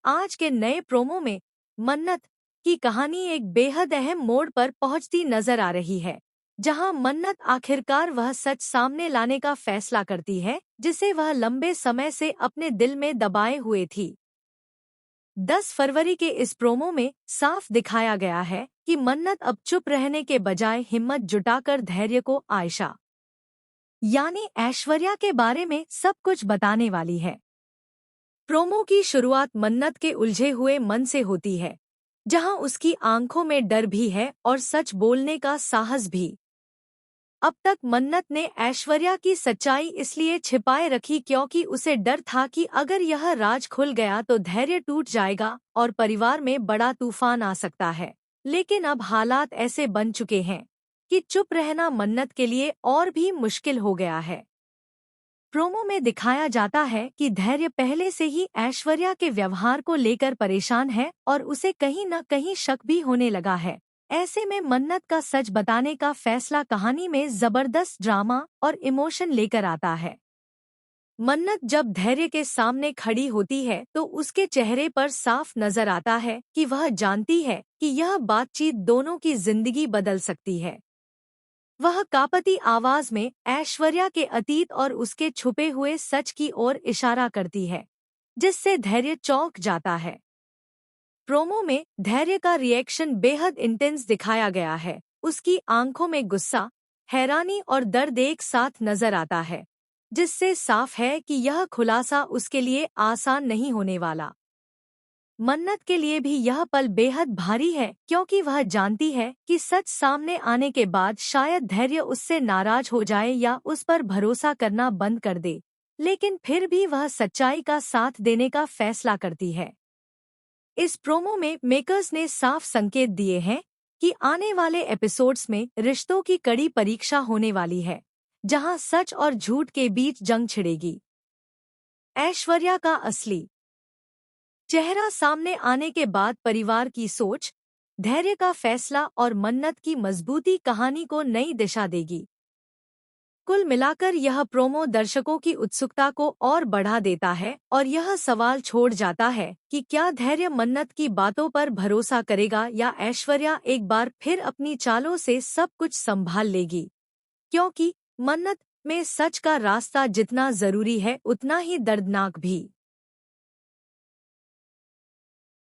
आज के नए प्रोमो में मन्नत की कहानी एक बेहद अहम मोड़ पर पहुंचती नजर आ रही है, जहां मन्नत आखिरकार वह सच सामने लाने का फैसला करती है जिसे वह लंबे समय से अपने दिल में दबाए हुए थी। 10 फरवरी के इस प्रोमो में साफ दिखाया गया है कि मन्नत अब चुप रहने के बजाय हिम्मत जुटाकर धैर्य को आयशा यानी ऐश्वर्या के बारे में सब कुछ बताने वाली है। प्रोमो की शुरुआत मन्नत के उलझे हुए मन से होती है, जहां उसकी आंखों में डर भी है और सच बोलने का साहस भी। अब तक मन्नत ने ऐश्वर्या की सच्चाई इसलिए छिपाए रखी क्योंकि उसे डर था कि अगर यह राज खुल गया तो धैर्य टूट जाएगा और परिवार में बड़ा तूफान आ सकता है। लेकिन अब हालात ऐसे बन चुके हैं कि चुप रहना मन्नत के लिए और भी मुश्किल हो गया है। प्रोमो में दिखाया जाता है कि धैर्य पहले से ही ऐश्वर्या के व्यवहार को लेकर परेशान है और उसे कहीं न कहीं शक भी होने लगा है। ऐसे में मन्नत का सच बताने का फैसला कहानी में जबरदस्त ड्रामा और इमोशन लेकर आता है। मन्नत जब धैर्य के सामने खड़ी होती है तो उसके चेहरे पर साफ नजर आता है कि वह जानती है कि यह बातचीत दोनों की जिंदगी बदल सकती है। वह कांपती आवाज में ऐश्वर्या के अतीत और उसके छुपे हुए सच की ओर इशारा करती है, जिससे धैर्य चौंक जाता है। प्रोमो में धैर्य का रिएक्शन बेहद इंटेंस दिखाया गया है। उसकी आंखों में गुस्सा, हैरानी और दर्द एक साथ नजर आता है, जिससे साफ है कि यह खुलासा उसके लिए आसान नहीं होने वाला। मन्नत के लिए भी यह पल बेहद भारी है क्योंकि वह जानती है कि सच सामने आने के बाद शायद धैर्य उससे नाराज हो जाए या उस पर भरोसा करना बंद कर दे, लेकिन फिर भी वह सच्चाई का साथ देने का फैसला करती है। इस प्रोमो में मेकर्स ने साफ संकेत दिए हैं कि आने वाले एपिसोड्स में रिश्तों की कड़ी परीक्षा होने वाली है, जहां सच और झूठ के बीच जंग छिड़ेगी। ऐश्वर्या का असली चेहरा सामने आने के बाद परिवार की सोच, धैर्य का फैसला और मन्नत की मजबूती कहानी को नई दिशा देगी। कुल मिलाकर यह प्रोमो दर्शकों की उत्सुकता को और बढ़ा देता है और यह सवाल छोड़ जाता है कि क्या धैर्य मन्नत की बातों पर भरोसा करेगा या ऐश्वर्या एक बार फिर अपनी चालों से सब कुछ संभाल लेगी। क्योंकि मन्नत में सच का रास्ता जितना जरूरी है उतना ही दर्दनाक भी।